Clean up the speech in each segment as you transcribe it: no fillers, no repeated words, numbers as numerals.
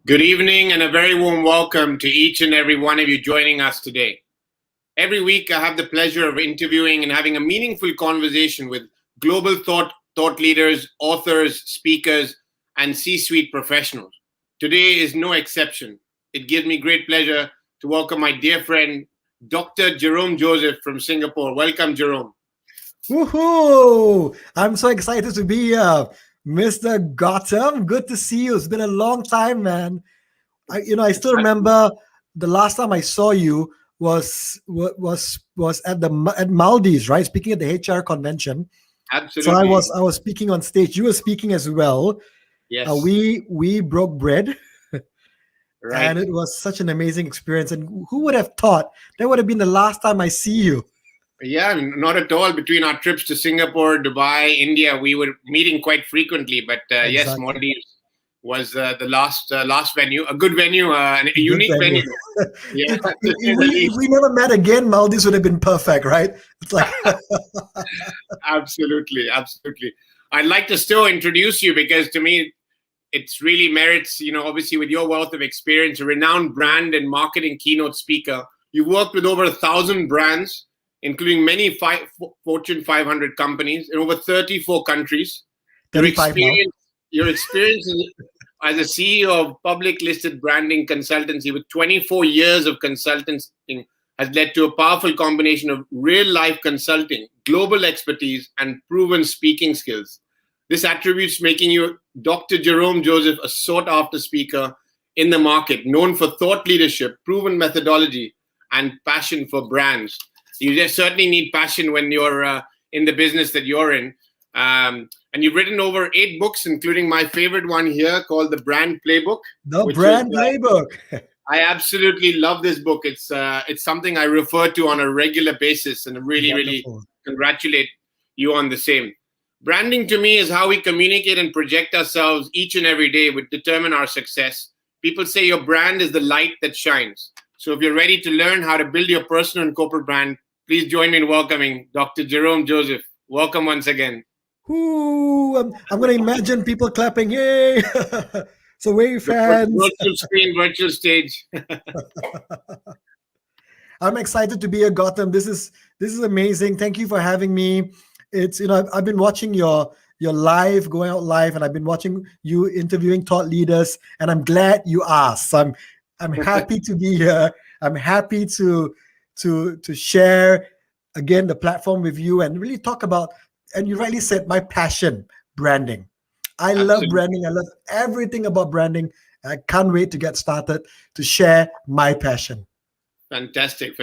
Good evening and a very warm welcome to each and every one of you joining us today. Every week I have the pleasure of interviewing and having a meaningful conversation with global thought leaders, authors, speakers, and C-suite professionals. Today is no exception. It gives me great pleasure to welcome my dear friend, Dr. Jerome Joseph from Singapore. Welcome, Jerome. Woohoo! I'm so excited to be here. Mr. Gautam, good to see you. It's been a long time, man. I still remember the last time I saw you was at Maldives, right? Speaking at the HR convention. Absolutely. So I was speaking on stage. You were speaking as well. Yes. We broke bread. Right. And it was such an amazing experience. And who would have thought that would have been the last time I see you? Yeah, not at all. Between our trips to Singapore, Dubai, India, we were meeting quite frequently. But Exactly. Yes, Maldives was the last venue, a good venue, and a unique venue. Yeah. If we never met again, Maldives would have been perfect, right? It's like Absolutely. I'd like to still introduce you because to me, it's really merits, obviously with your wealth of experience, a renowned brand and marketing keynote speaker. You've worked with over 1,000 brands, including many Fortune 500 companies in over 34 countries. Your experience as a CEO of public listed branding consultancy with 24 years of consulting has led to a powerful combination of real life consulting, global expertise, and proven speaking skills. This attributes making you Dr. Jerome Joseph a sought after speaker in the market, known for thought leadership, proven methodology, and passion for brands. You just certainly need passion when you're in the business that you're in. And you've written over 8 books, including my favorite one here called The Brand Playbook. Playbook. I absolutely love this book. It's something I refer to on a regular basis, and I really congratulate you on the same. Branding to me is how we communicate and project ourselves each and every day would determine our success. People say your brand is the light that shines. So if you're ready to learn how to build your personal and corporate brand, please join me in welcoming Dr. Jerome Joseph. Welcome once again. Ooh, I'm going to imagine people clapping. Yay! So wave fans. Virtual screen, virtual stage. I'm excited to be a Gautam. This is amazing. Thank you for having me. It's I've been watching your live, going out live, and I've been watching you interviewing thought leaders, and I'm glad you asked. So I'm happy to be here. I'm happy to share again the platform with you and really talk about, and you rightly said, my passion, branding. I love branding. I love everything about branding. I can't wait to get started to share my passion. Fantastic.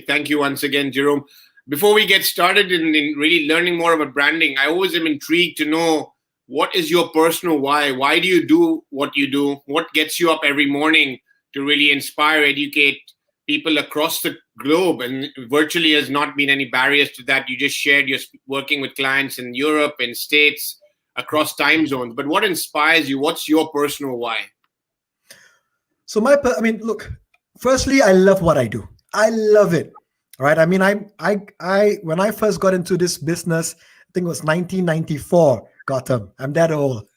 Thank you once again, Jerome. Before we get started in really learning more about branding, I always am intrigued to know what is your personal why? Why do you do what you do? What gets you up every morning to really inspire, educate people across the globe? And virtually has not been any barriers to that. You just shared you're working with clients in Europe, in States, across time zones. But what inspires you? What's your personal why? So look, firstly, I love what I do. I love it. Right. I mean, I when I first got into this business, I think it was 1994, Gautam. I'm that old.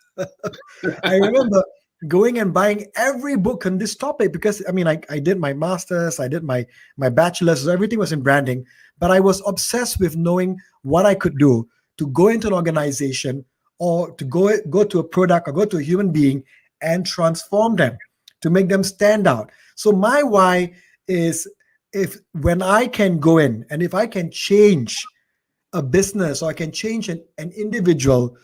I remember going and buying every book on this topic because, I did my master's, I did my bachelor's, so everything was in branding. But I was obsessed with knowing what I could do to go into an organization or to go to a product or go to a human being and transform them, to make them stand out. So my why is, when I can go in and if I can change a business or I can change an individual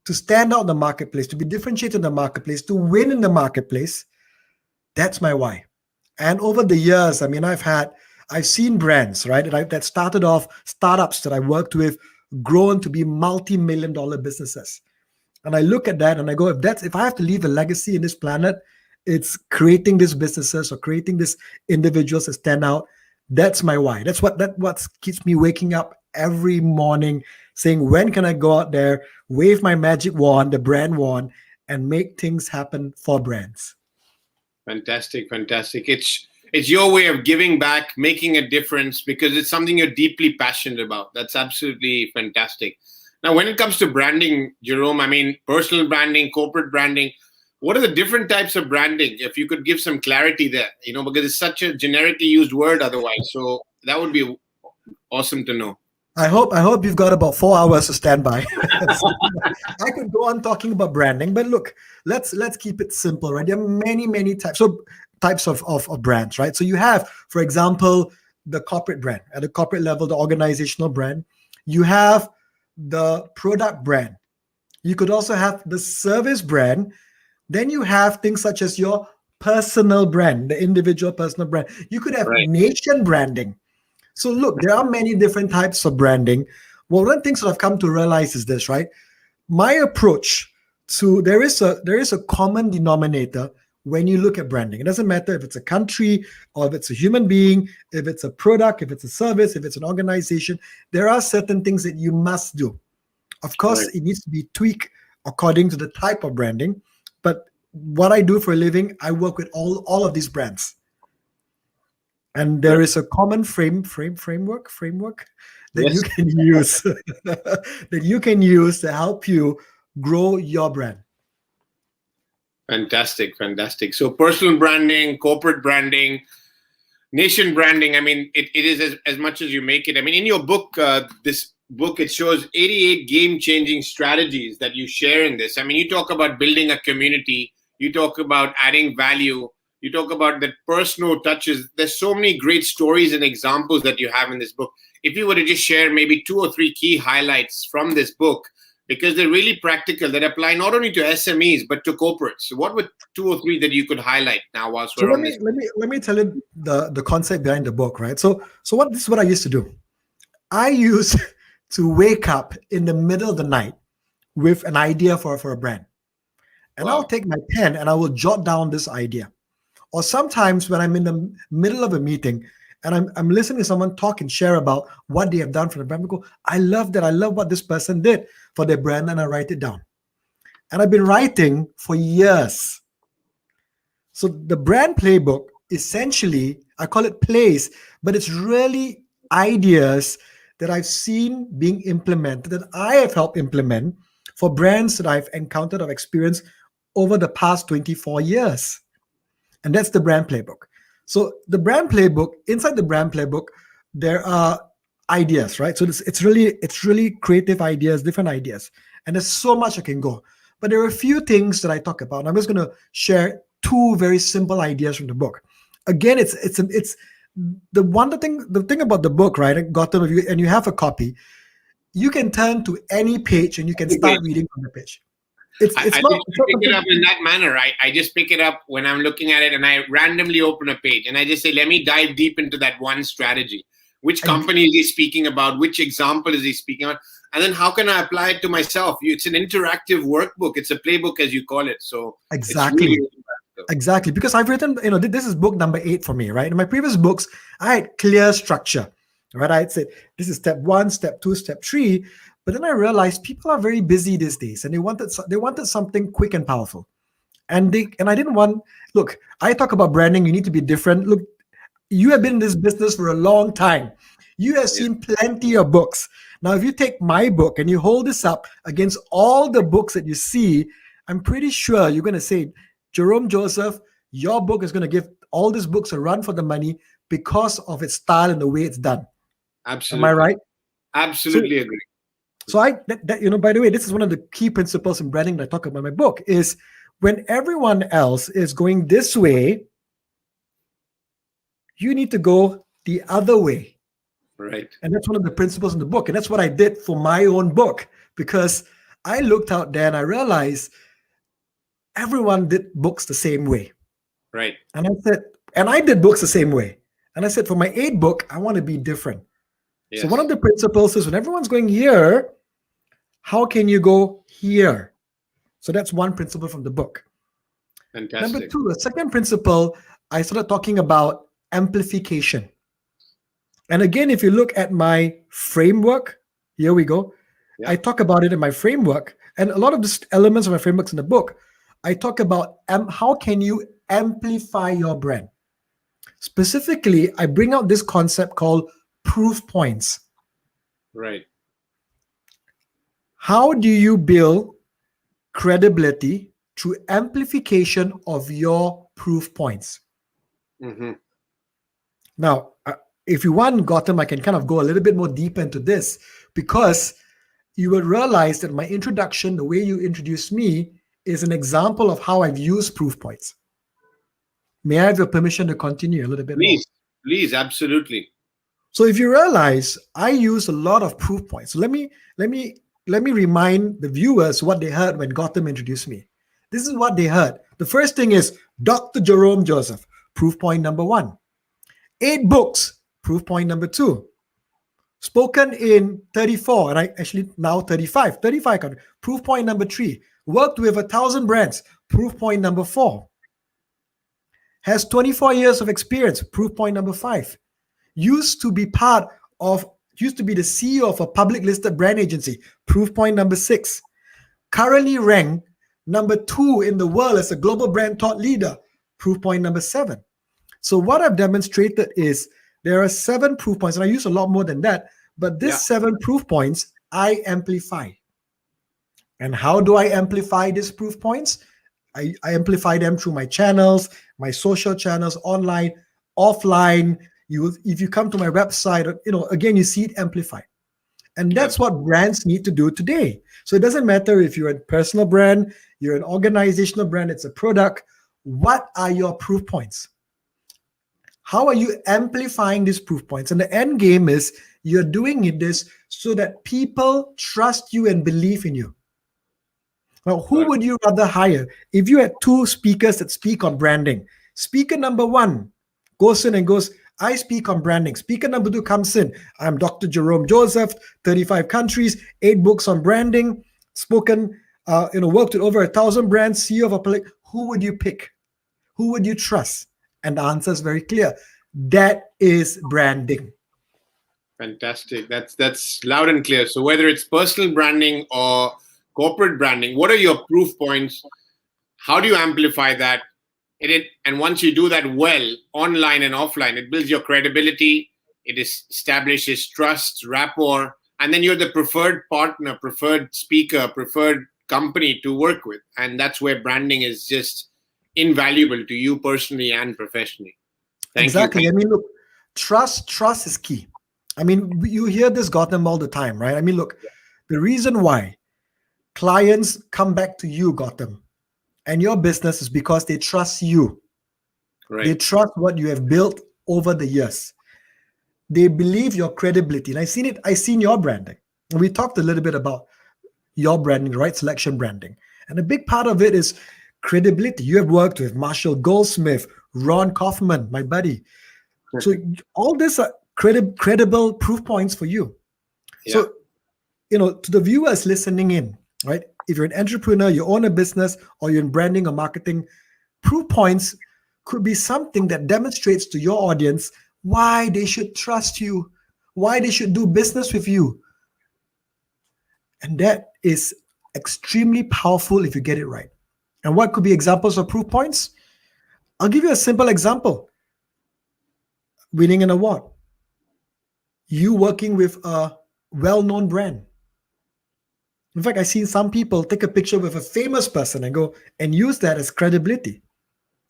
to stand out in the marketplace, to be differentiated in the marketplace, to win in the marketplace, that's my why. And over the years, I've seen brands, right, that started off startups that I worked with, grown to be multi-million-dollar businesses. And I look at that and I go, if I have to leave a legacy in this planet, it's creating these businesses or creating these individuals that stand out. That's my why. That's what keeps me waking up every morning saying, when can I go out there, wave my magic wand, the brand wand, and make things happen for brands. Fantastic. It's your way of giving back, making a difference, because it's something you're deeply passionate about. That's absolutely fantastic. Now, when it comes to branding, Jerome, personal branding, corporate branding, What are the different types of branding? If you could give some clarity there, because it's such a generically used word otherwise. So that would be awesome to know. I hope you've got about 4 hours to stand by. I could go on talking about branding, but look, let's keep it simple, right? There are many types of brands, right? So you have, for example, the corporate brand. At the corporate level, the organizational brand. You have the product brand. You could also have the service brand. Then you have things such as your personal brand, the individual personal brand. You could have nation branding. So look, there are many different types of branding. Well, one of the things that I've come to realize is this, right? My approach to there is a common denominator when you look at branding. It doesn't matter if it's a country or if it's a human being, if it's a product, if it's a service, if it's an organization. There are certain things that you must do. Of course, it needs to be tweaked according to the type of branding. But what I do for a living, I work with all of these brands. And there is a common framework that you can use that you can use to help you grow your brand. Fantastic. So personal branding, corporate branding, nation branding. I mean, it is as much as you make it. I mean, in your book, this book, it shows 88 game-changing strategies that you share in this. I mean, you talk about building a community. You talk about adding value. You talk about the personal touches. There's so many great stories and examples that you have in this book. If you were to just share maybe 2 or 3 key highlights from this book, because they're really practical, that apply not only to SMEs, but to corporates. So what were 2 or 3 that you could highlight now whilst we're on this? Let me tell you the concept behind the book, right? So this is what I used to do. I used to wake up in the middle of the night with an idea for a brand. And I'll take my pen and I will jot down this idea. Or sometimes when I'm in the middle of a meeting and I'm listening to someone talk and share about what they have done for the brand, I go, I love that. I love what this person did for their brand, and I write it down. And I've been writing for years. So the brand playbook, essentially, I call it plays, but it's really ideas that I've seen being implemented, that I have helped implement for brands that I've encountered or experienced over the past 24 years. And that's the brand playbook. So the brand playbook, inside the brand playbook, there are ideas, right? So it's really creative ideas, different ideas. And there's so much I can go. But there are a few things that I talk about. And I'm just going to share 2 very simple ideas from the book. Again, it's the thing about the book, right? Gautam, and you have a copy, you can turn to any page and you can start reading from the page. I pick it up in that manner. I just pick it up when I'm looking at it and I randomly open a page and I just say, let me dive deep into that one strategy. Which company is he speaking about? Which example is he speaking about? And then how can I apply it to myself? It's an interactive workbook. It's a playbook, as you call it. So exactly. Exactly. Because I've written, this is book number 8 for me, right? In my previous books, I had clear structure, right? I'd say, this is step 1, step 2, step 3. But then I realized people are very busy these days, and they wanted something quick and powerful. And I didn't want, look, I talk about branding, you need to be different. Look, you have been in this business for a long time. You have seen plenty of books. Now, if you take my book and you hold this up against all the books that you see, I'm pretty sure you're going to say, Jerome Joseph, your book is going to give all these books a run for the money because of its style and the way it's done. Absolutely. Am I right? Absolutely agree. So by the way, this is one of the key principles in branding that I talk about in my book, is when everyone else is going this way, you need to go the other way. Right. And that's one of the principles in the book. And that's what I did for my own book, because I looked out there and I realized everyone did books the same way. Right. And I said, and I did books the same way. And I said, for my 8th book, I want to be different. Yes. So one of the principles is when everyone's going here, how can you go here? So that's one principle from the book. Fantastic. Number 2, the second principle, I started talking about amplification. And again, if you look at my framework, here we go. Yeah. I talk about it in my framework. And a lot of the elements of my frameworks in the book, I talk about how can you amplify your brand. Specifically, I bring out this concept called proof points. Right. How do you build credibility through amplification of your proof points. Mm-hmm. Now, if you want, Gautam, I can kind of go a little bit more deep into this, because you will realize that my introduction, the way you introduced me, is an example of how I've used proof points. May I have your permission to continue a little bit more? Please, absolutely. So if you realize, I use a lot of proof points. So let me remind the viewers what they heard when Gautam introduced me. This is what they heard. The first thing is Dr. Jerome Joseph, proof point number 1. 8 books, proof point number 2. Spoken in 34, and I actually now 35 countries, proof point number 3. Worked with 1,000 brands, proof point number 4. Has 24 years of experience, proof point number 5. Used to be the CEO of a public listed brand agency, proof point number 6. Currently ranked number 2 in the world as a global brand thought leader, proof point number 7. So what I've demonstrated is there are 7 proof points, and I use a lot more than that, but this 7 proof points I amplify. And how do I amplify these proof points? I amplify them through my channels, my social channels, online, offline. If you come to my website, again, you see it amplified. And that's what brands need to do today. So it doesn't matter if you're a personal brand, you're an organizational brand, it's a product. What are your proof points? How are you amplifying these proof points? And the end game is you're doing this so that people trust you and believe in you. Now, who would you rather hire? If you had 2 speakers that speak on branding, speaker number 1 goes in and goes, I speak on branding. Speaker number 2 comes in, I'm Dr. Jerome Joseph, 35 countries, 8 books on branding, spoken, worked with over 1,000 brands, CEO of a public. Who would you pick? Who would you trust? And the answer is very clear. That is branding. Fantastic. That's loud and clear. So whether it's personal branding or corporate branding, what are your proof points? How do you amplify that? And once you do that well, online and offline, it builds your credibility, it establishes trust, rapport, and then you're the preferred partner, preferred speaker, preferred company to work with. And that's where branding is just invaluable to you personally and professionally. Thank you. Exactly. I mean, look, trust is key. I mean, you hear this, Gautam, all the time, right? I mean, look, the reason why clients come back to you, Gautam, and your business is because they trust you. Right. They trust what you have built over the years. They believe your credibility. And I've seen your branding. And we talked a little bit about your branding, the right selection branding. And a big part of it is credibility. You have worked with Marshall Goldsmith, Ron Kaufman, my buddy. So all these are credible proof points for you. Yeah. So, to the viewers listening in, right? If you're an entrepreneur, you own a business, or you're in branding or marketing, proof points could be something that demonstrates to your audience why they should trust you, why they should do business with you. And that is extremely powerful if you get it right. And what could be examples of proof points? I'll give you a simple example. Winning an award. You working with a well-known brand. In fact, I've seen some people take a picture with a famous person and go and use that as credibility.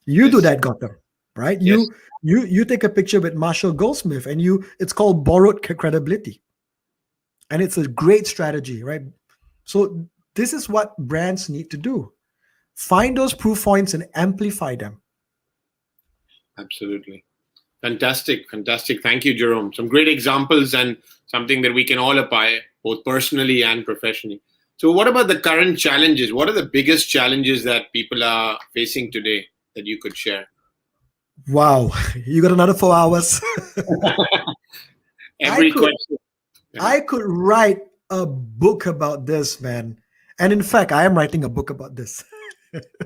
You do that, Gautam, right? Yes. You take a picture with Marshall Goldsmith and it's called borrowed credibility. And it's a great strategy, right? So this is what brands need to do. Find those proof points and amplify them. Absolutely. Fantastic. Thank you, Jerome. Some great examples and something that we can all apply, both personally and professionally. So what about the current challenges? What are the biggest challenges that people are facing today that you could share? Wow. You got another 4 hours. Question. I could write a book about this, man. And in fact, I am writing a book about this.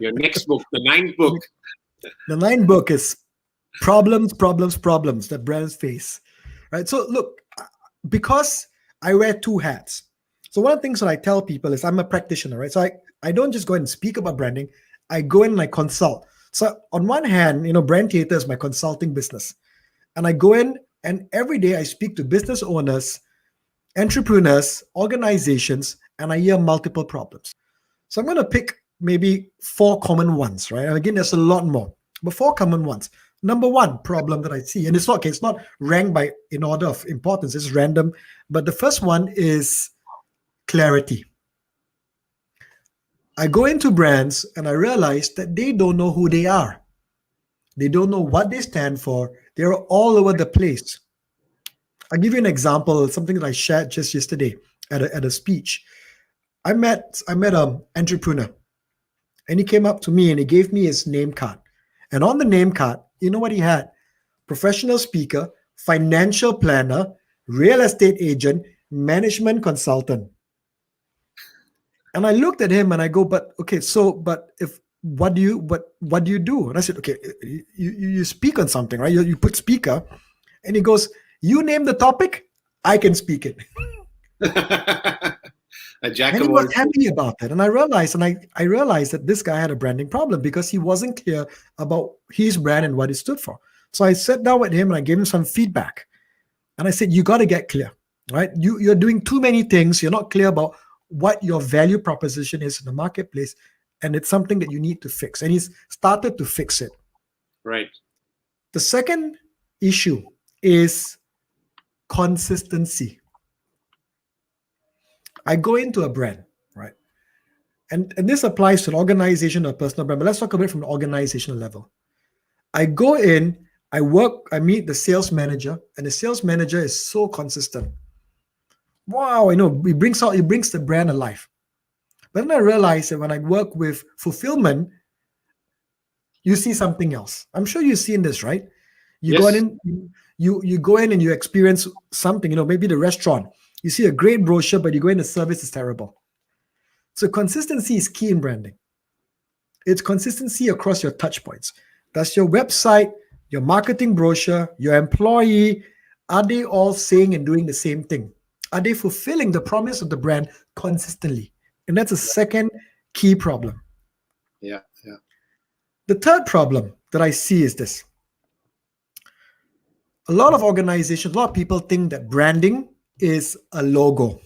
Your next book, the 9th book. The 9th book is problems that brands face. Right? So look, because I wear 2 hats. So one of the things that I tell people is I'm a practitioner, right? So I don't just go and speak about branding. I go in and I consult. So on one hand, Brand Theater is my consulting business. And I go in and every day I speak to business owners, entrepreneurs, organizations, and I hear multiple problems. So I'm going to pick maybe 4 common ones, right? And again, there's a lot more, but 4 common ones. Number one problem that I see, and it's not ranked by in order of importance, it's random, but the first one is clarity. I go into brands and I realize that they don't know who they are. They don't know what they stand for. They're all over the place. I'll give you an example, something that I shared just yesterday at a speech. I met an entrepreneur, and he came up to me and he gave me his name card. And on the name card, you know what he had? Professional speaker, financial planner, real estate agent, management consultant. And I looked at him and I go, but what do you do? And I said, okay, you speak on something, right? You put speaker. And he goes, you name the topic, I can speak it. A jack and of he all was happy about that. And I realized that this guy had a branding problem because he wasn't clear about his brand and what it stood for. So I sat down with him and I gave him some feedback. And I said, you got to get clear, right? You're doing too many things. You're not clear about what your value proposition is in the marketplace. And it's something that you need to fix. And he's started to fix it. Right. The second issue is consistency. I go into a brand, right? And this applies to an organization or personal brand, but let's talk about it from an organizational level. I go in, I meet the sales manager, and the sales manager is so consistent. Wow, he brings the brand alive. But then I realized that when I work with fulfillment, you see something else. I'm sure you've seen this, right? You Yes. go in, you go in and you experience something, maybe the restaurant. You see a great brochure, but you go in, the service is terrible. So consistency is key in branding. It's consistency across your touch points. Does your website, your marketing brochure, your employee, are they all saying and doing the same thing? Are they fulfilling the promise of the brand consistently? And that's a second key problem. Yeah. The third problem that I see is this. A lot of organizations, a lot of people think that branding is a logo.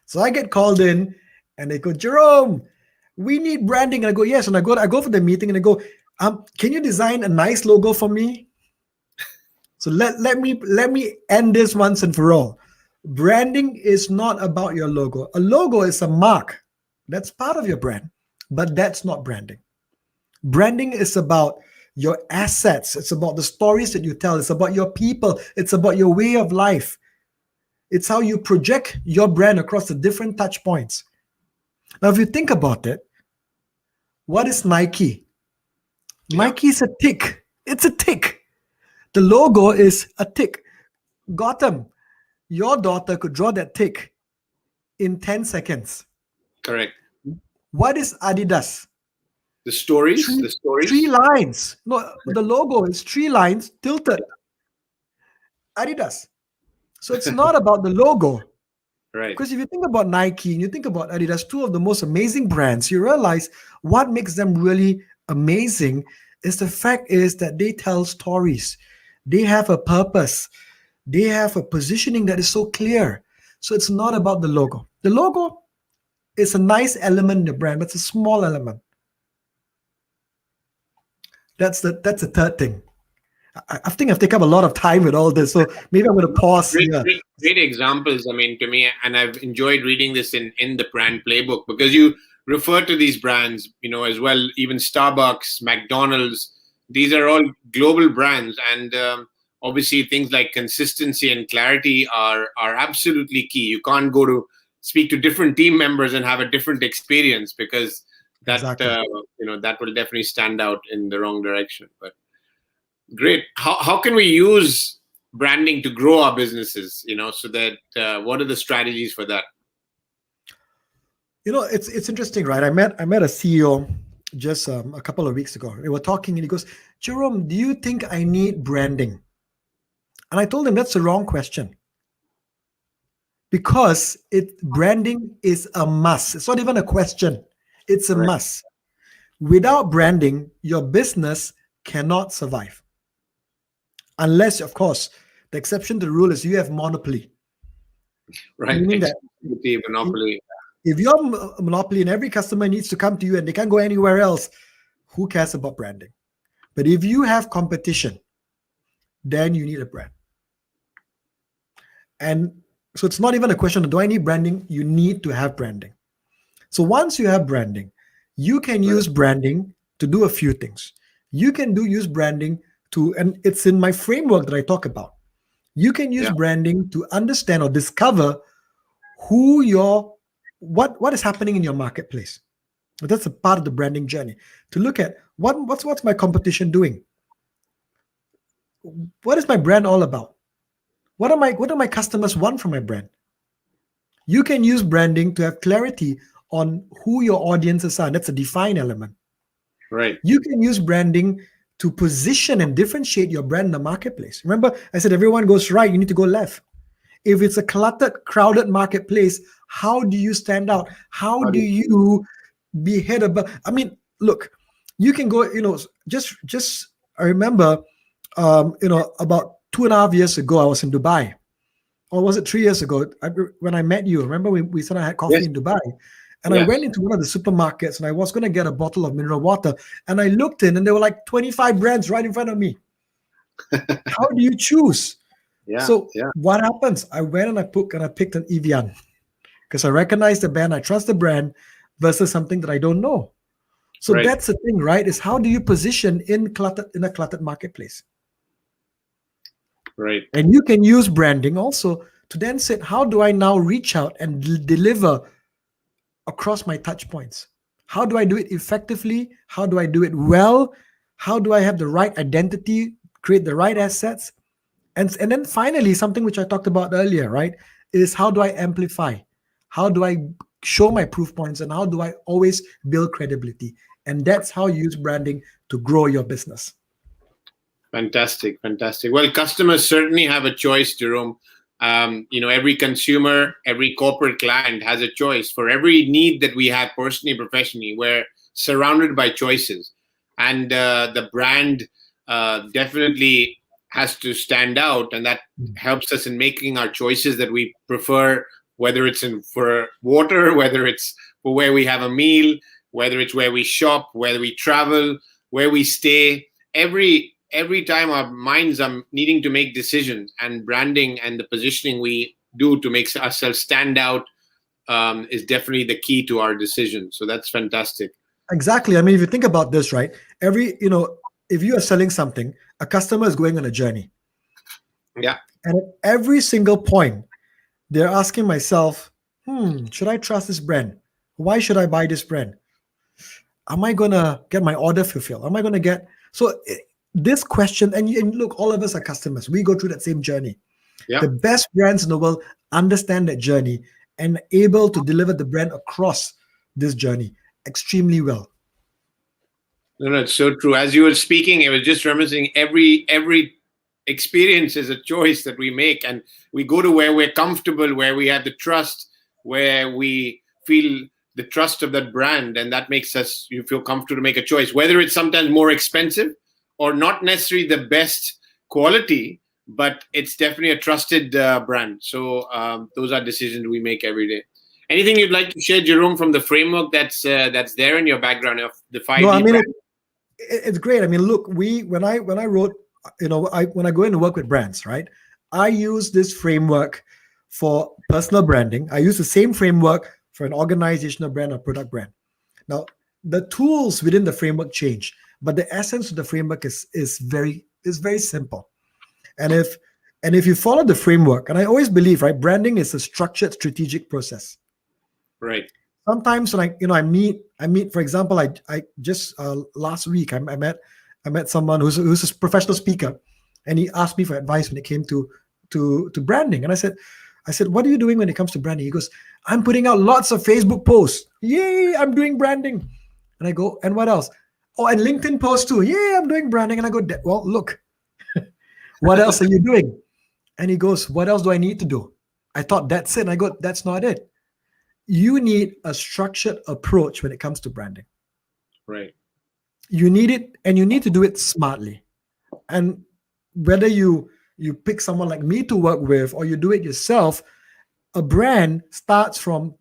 So I get called in and they go, Jerome, we need branding. And I go, yes. And I go for the meeting and I go, can you design a nice logo for me? So let me end this once and for all. Branding is not about your logo. A logo is a mark. That's part of your brand, but that's not branding. Branding is about your assets. It's about the stories that you tell. It's about your people. It's about your way of life. It's how you project your brand across the different touch points. Now, if you think about it, what is Nike? Yeah. Nike is a tick. It's a tick. The logo is a tick. Gautam, your daughter could draw that tick in 10 seconds. Correct. What is Adidas? The stories. 3 lines. No, the logo is 3 lines tilted. Adidas. So it's not about the logo. Right. Because if you think about Nike and you think about Adidas, 2 of the most amazing brands, you realize what makes them really amazing is the fact is that they tell stories. They have a purpose. They have a positioning that is so clear. So it's not about the logo. The logo is a nice element in the brand, but it's a small element. That's the third thing. I think I've taken up a lot of time with all this, so maybe I'm going to pause here. Great examples, to me, and I've enjoyed reading this in the brand playbook because you refer to these brands, as well, even Starbucks, McDonald's, these are all global brands. And obviously things like consistency and clarity are absolutely key. You can't go to speak to different team members and have a different experience because that, Exactly. that will definitely stand out in the wrong direction. But great. How can we use branding to grow our businesses, so that what are the strategies for that? It's interesting, right? I met a CEO just a couple of weeks ago. We were talking and he goes, Jerome, do you think I need branding? And I told him that's the wrong question. Because branding is a must. It's not even a question. It's a must. Without branding, your business cannot survive. Unless, of course, the exception to the rule is you have monopoly. Right. Meaning that monopoly. If you're a monopoly and every customer needs to come to you and they can't go anywhere else, who cares about branding? But if you have competition, then you need a brand. And so it's not even a question of, do I need branding? You need to have branding. So once you have branding, you can use branding to do a few things. You can use branding to, and it's in my framework that I talk about. You can use branding to understand or discover who what is happening in your marketplace. That's a part of the branding journey. To look at what's my competition doing? What is my brand all about? What do my customers want from my brand? You can use branding to have clarity on who your audiences are. That's a define element. Right. You can use branding to position and differentiate your brand in the marketplace. Remember, I said everyone goes right, you need to go left. If it's a cluttered, crowded marketplace, how do you stand out? How do you be head above? I mean, look, you can go, just I remember, about 2.5 years ago, I was in Dubai. Or was it 3 years ago? When I met you, remember we said I had coffee in Dubai. And I went into one of the supermarkets and I was going to get a bottle of mineral water. And I looked in and there were like 25 brands right in front of me. How do you choose? What happens? I went and I picked an Evian because I recognize the brand, I trust the brand versus something that I don't know. So that's the thing, right? Is how do you position in a cluttered marketplace? Right. And you can use branding also to then say, how do I now reach out and deliver across my touch points? How do I do it effectively? How do I do it well? How do I have the right identity, create the right assets? And then finally, something which I talked about earlier, right, is how do I amplify? How do I show my proof points? And how do I always build credibility? And that's how you use branding to grow your business. Fantastic, fantastic. Well, customers certainly have a choice, Jerome. Every consumer, every corporate client has a choice. For every need that we have personally, professionally, we're surrounded by choices. And the brand definitely has to stand out. And that helps us in making our choices that we prefer, whether it's for water, whether it's for where we have a meal, whether it's where we shop, whether we travel, where we stay. Every time our minds are needing to make decisions, and branding and the positioning we do to make ourselves stand out is definitely the key to our decision. So that's fantastic. Exactly. I mean, if you think about this, right? If you are selling something, a customer is going on a journey. Yeah. And at every single point, they're asking myself, should I trust this brand? Why should I buy this brand? Am I going to get my order fulfilled? Am I going to get... this question, and look, all of us are customers. We go through that same journey. Yeah. The best brands in the world understand that journey and able to deliver the brand across this journey extremely well. No, it's so true. As you were speaking, it was just reminiscing every experience is a choice that we make, and we go to where we're comfortable, where we have the trust, where we feel the trust of that brand, and that makes you feel comfortable to make a choice, whether it's sometimes more expensive or not necessarily the best quality, but it's definitely a trusted brand. So those are decisions we make every day. Anything you'd like to share, Jerome, from the framework that's there in your background of the 5D? No, I mean, it's great. I mean, look, when I wrote, when I go in to work with brands, right, I use this framework for personal branding. I use the same framework for an organizational brand or product brand. Now, the tools within the framework change, but the essence of the framework is very simple. And if you follow the framework, and I always believe, right, branding is a structured, strategic process. Right. Sometimes when I meet, for example, I just last week I met someone who's a professional speaker, and he asked me for advice when it came to branding. And I said, what are you doing when it comes to branding? He goes, I'm putting out lots of Facebook posts. Yay, I'm doing branding. And I go, and what else? Oh, and LinkedIn posts too. Yeah, I'm doing branding. And I go, well, look, what else are you doing? And he goes, what else do I need to do? I thought that's it. And I go, that's not it. You need a structured approach when it comes to branding. Right. You need it, and you need to do it smartly. And whether you pick someone like me to work with or you do it yourself, a brand starts from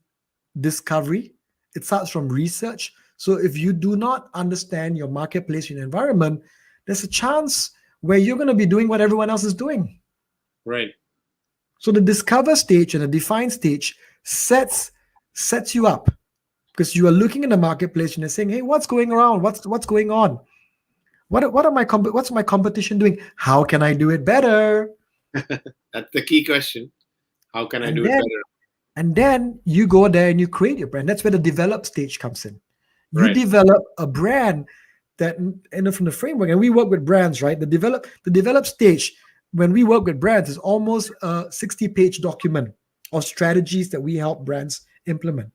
discovery. It starts from research. So if you do not understand your marketplace and environment, there's a chance where you're going to be doing what everyone else is doing. Right. So the discover stage and the define stage sets you up, because you are looking in the marketplace and you're saying, hey, what's going around? What's going on? What's my competition doing? How can I do it better? That's the key question. How can I do it better? And then you go there and you create your brand. That's where the develop stage comes in. You Right. develop a brand that, from the framework, and we work with brands, right? The develop stage, when we work with brands, is almost a 60-page document of strategies that we help brands implement.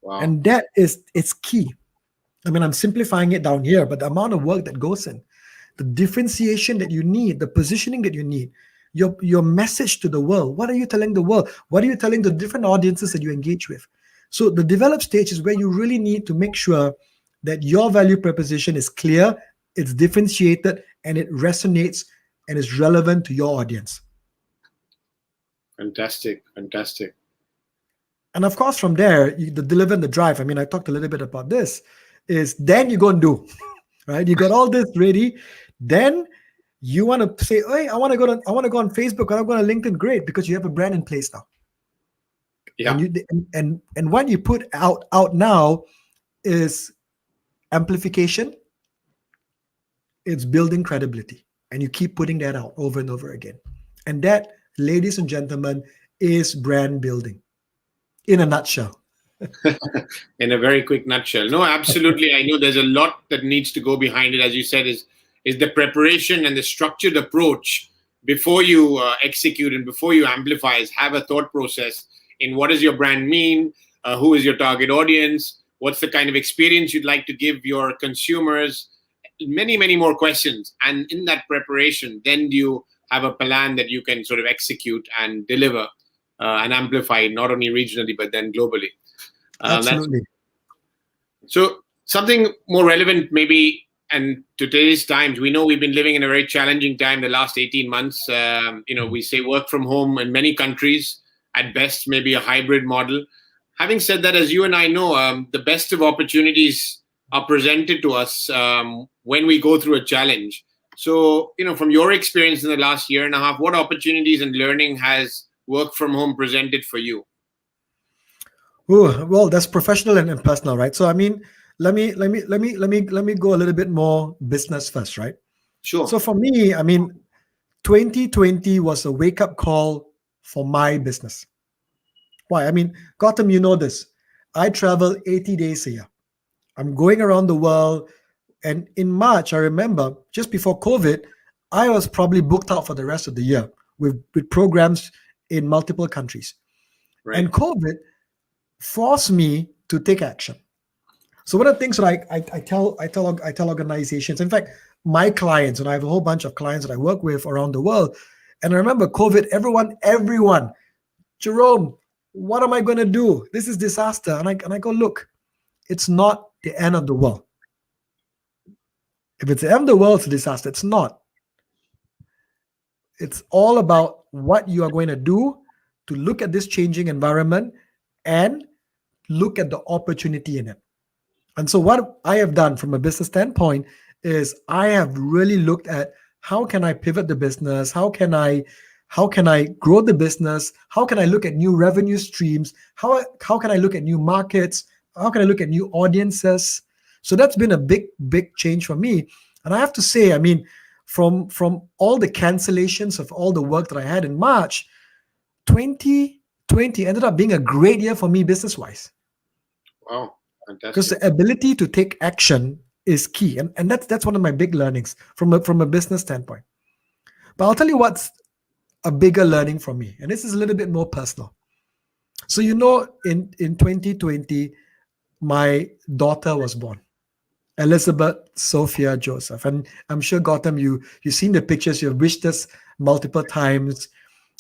Wow. And it's key. I mean, I'm simplifying it down here, but the amount of work that goes in, the differentiation that you need, the positioning that you need, your message to the world. What are you telling the world? What are you telling the different audiences that you engage with? So the develop stage is where you really need to make sure that your value proposition is clear, it's differentiated, and it resonates and is relevant to your audience. Fantastic. And of course, from there, the deliver and the drive. I mean, I talked a little bit about this. Is then you go and do, right? You got all this ready. Then you want to say, hey, I want to go on Facebook, and I'm going to LinkedIn. Great, because you have a brand in place now. Yeah. And what you put out now is amplification. It's building credibility, and you keep putting that out over and over again. And that, ladies and gentlemen, is brand building in a nutshell. In a very quick nutshell. No, absolutely. I know there's a lot that needs to go behind it. As you said, is the preparation and the structured approach before you execute and before you amplify. Is have a thought process in what does your brand mean, who is your target audience, what's the kind of experience you'd like to give your consumers, many, many more questions. And in that preparation, then you have a plan that you can sort of execute and deliver and amplify, not only regionally, but then globally. Absolutely. So something more relevant maybe, and today's times, we know we've been living in a very challenging time the last 18 months. We say work from home in many countries, at best maybe a hybrid model. Having said that, as you and I know, the best of opportunities are presented to us when we go through a challenge. So, from your experience in the last year and a half, what opportunities and learning has work from home presented for you? Ooh, well, that's professional and personal, right? So, I mean, let me go a little bit more business first, right? Sure. So for me, I mean, 2020 was a wake-up call for my business. Why? I mean, Gautam, you know this. I travel 80 days a year. I'm going around the world. And in March, I remember, just before COVID, I was probably booked out for the rest of the year with programs in multiple countries. Right. And COVID forced me to take action. So one of the things that I tell organizations, in fact, my clients, and I have a whole bunch of clients that I work with around the world, and I remember COVID, everyone, Jerome, what am I going to do? This is disaster. And I go, look, it's not the end of the world. If it's the end of the world, it's a disaster. It's not. It's all about what you are going to do to look at this changing environment and look at the opportunity in it. And so what I have done from a business standpoint is I have really looked at how can I pivot the business? How can I grow the business? How can I look at new revenue streams? How can I look at new markets? How can I look at new audiences? So that's been a big change for me. And I have to say, I mean, from all the cancellations of all the work that I had in March, 2020 ended up being a great year for me business-wise. Wow, fantastic. Because the ability to take action is key. And that's one of my big learnings from a business standpoint. But I'll tell you what's a bigger learning for me. And this is a little bit more personal. So, in 2020, my daughter was born, 𝗚𝗿𝘁 𝗖𝗂 And I'm sure, Gautam, you've seen the pictures, you've wished us multiple times.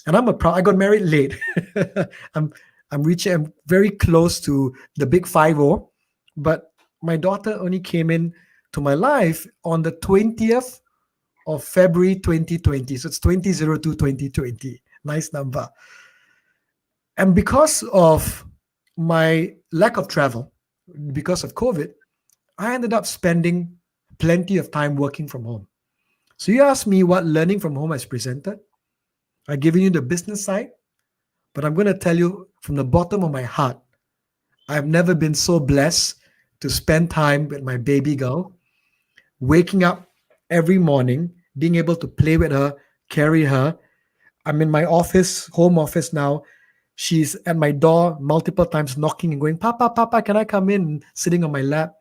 And I got married late. I'm very close to the big 5-0, but my daughter only came in to my life on the 20th of February 2020. So it's 20/02/2020. Nice number. And because of my lack of travel because of COVID, I ended up spending plenty of time working from home. So you ask me what learning from home has presented. I've given you the business side, but I'm going to tell you from the bottom of my heart, I've never been so blessed to spend time with my baby girl, waking up every morning, being able to play with her, carry her. I'm in my office, home office now. She's at my door multiple times knocking and going, Papa, Papa, can I come in? And sitting on my lap.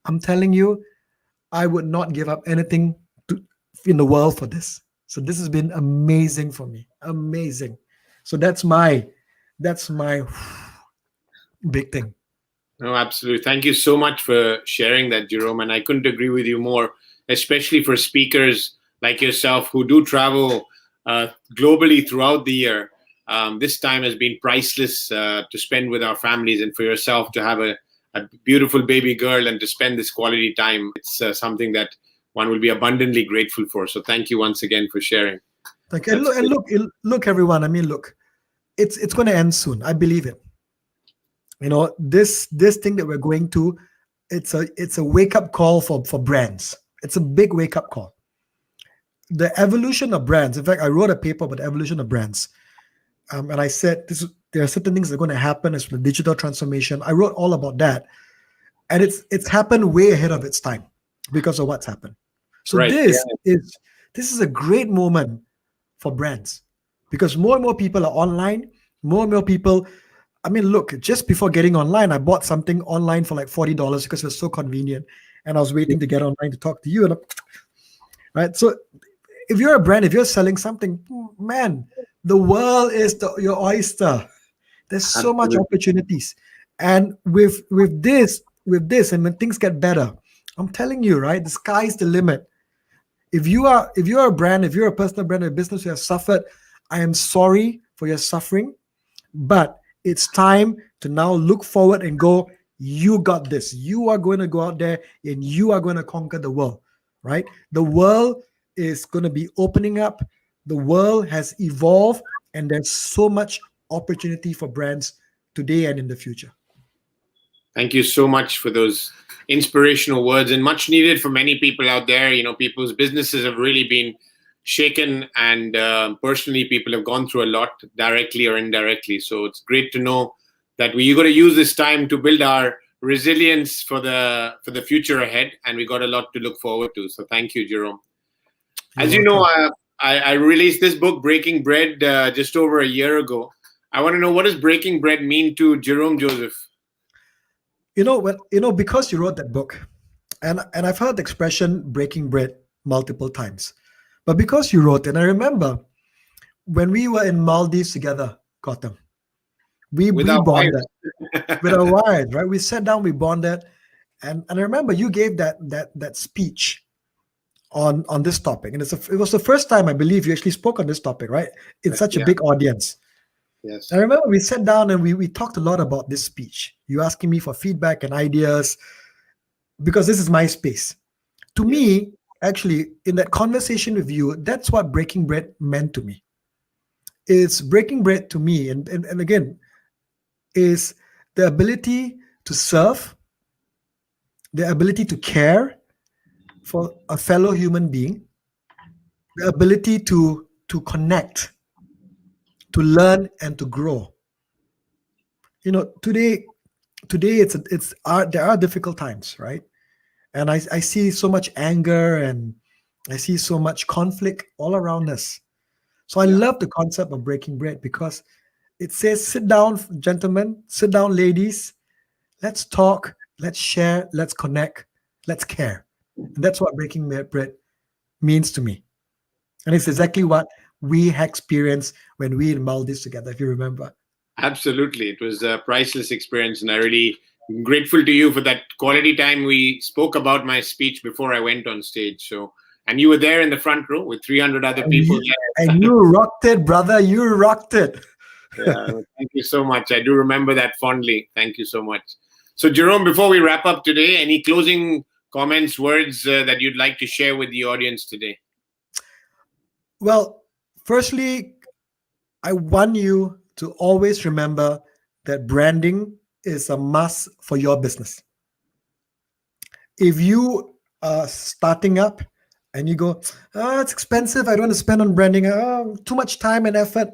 I'm telling you, I would not give up anything in the world for this. So this has been amazing for me. Amazing. So that's my big thing. No, absolutely. Thank you so much for sharing that, Jerome. And I couldn't agree with you more, especially for speakers like yourself who do travel globally throughout the year. This time has been priceless to spend with our families, and for yourself to have a beautiful baby girl and to spend this quality time. It's something that one will be abundantly grateful for. So thank you once again for sharing. Thank you. And look, everyone. I mean, look, it's going to end soon. I believe it. You know, this thing that we're going to, it's a wake up call for brands. It's a big wake up call. The evolution of brands. In fact, I wrote a paper about the evolution of brands, and I said there are certain things that are going to happen as the digital transformation. I wrote all about that, and it's happened way ahead of its time because of what's happened. So right, this is a great moment for brands because more and more people are online. More and more people. I mean, look, just before getting online, I bought something online for like $40 because it was so convenient. And I was waiting to get online to talk to you. Right. So if you're a brand, if you're selling something, man, the world is your oyster. There's so much opportunities. And with this, and when things get better, I'm telling you, right, the sky's the limit. If you're a brand, if you're a personal brand or a business who has suffered, I am sorry for your suffering, but it's time to now look forward and go, you got this. You are going to go out there and you are going to conquer the world, right? The world is going to be opening up. The world has evolved and there's so much opportunity for brands today and in the future. Thank you so much for those inspirational words, and much needed for many people out there. You know, people's businesses have really been shaken, and personally, people have gone through a lot, directly or indirectly. So it's great to know that you got to use this time to build our resilience for the future ahead, and we got a lot to look forward to. So thank you, Jerome. As you know, I released this book, Breaking Bread, just over a year ago. I want to know, what does breaking bread mean to Jerome Joseph? Because you wrote that book, and I've heard the expression breaking bread multiple times, but because you wrote it, I remember when we were in Maldives together, Gautam, we bonded with our wives, right? We sat down, we bonded, and I remember you gave that speech on this topic, and it was the first time I believe you actually spoke on this topic, right? In such a big audience. Yes. I remember we sat down and we talked a lot about this speech. You asking me for feedback and ideas because this is my space. To me, actually, in that conversation with you, that's what breaking bread meant to me. It's breaking bread to me, and again, is the ability to serve, the ability to care for a fellow human being, the ability to connect, to learn and to grow. Today there are difficult times, right? And I see so much anger and I see so much conflict all around us. So I love the concept of breaking bread because it says, sit down, gentlemen, sit down, ladies, let's talk, let's share, let's connect, let's care. And that's what breaking bread means to me. And it's exactly what we experienced when we in Maldives together, if you remember. Absolutely. It was a priceless experience, and I really am grateful to you for that quality time. We spoke about my speech before I went on stage. And you were there in the front row with 300 other people. And you rocked it, brother. You rocked it. Thank you so much. I do remember that fondly. Thank you so much. So, Jerome, before we wrap up today, any closing comments, words that you'd like to share with the audience today? Well, firstly, I want you to always remember that branding is a must for your business. If you are starting up and you go, oh, it's expensive, I don't want to spend on branding, oh, too much time and effort,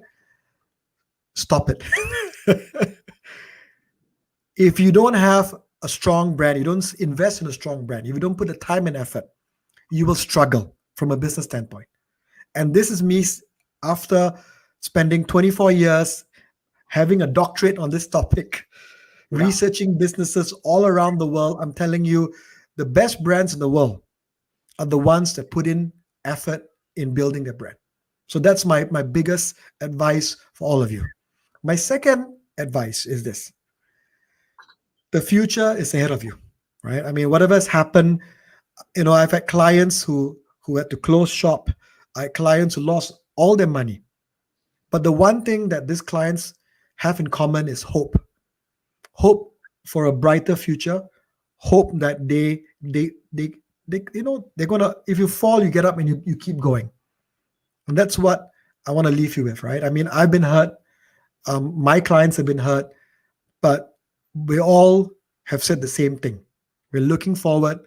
stop it. If you don't have a strong brand, you don't invest in a strong brand, if you don't put the time and effort, you will struggle from a business standpoint. And this is me after spending 24 years having a doctorate on this topic, researching businesses all around the world. I'm telling you, the best brands in the world are the ones that put in effort in building their brand. So that's my biggest advice for all of you. My second advice is this. The future is ahead of you, right? I mean, whatever has happened, I've had clients who had to close shop. I had clients who lost all their money. But the one thing that these clients have in common is hope. Hope for a brighter future. Hope that they're gonna, if you fall, you get up and you keep going. And that's what I want to leave you with, right? I mean, I've been hurt. My clients have been hurt, but we all have said the same thing. We're looking forward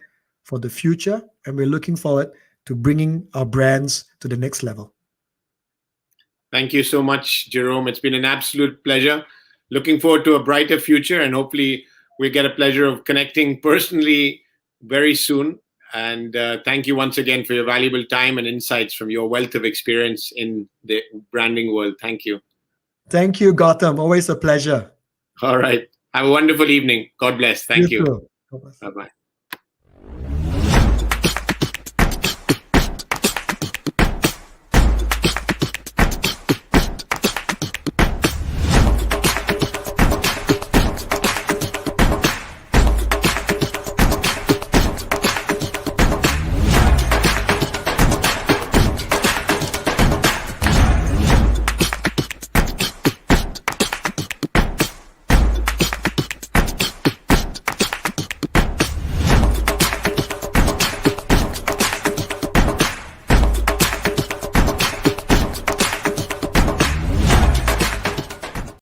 for the future, and we're looking forward to bringing our brands to the next level. Thank you so much, Jerome. It's been an absolute pleasure. Looking forward to a brighter future, and hopefully we get a pleasure of connecting personally very soon. And thank you once again for your valuable time and insights from your wealth of experience in the branding world. Thank you. Thank you, Gautam. Always a pleasure. All right. Have a wonderful evening. God bless. Thank you. Bye-bye.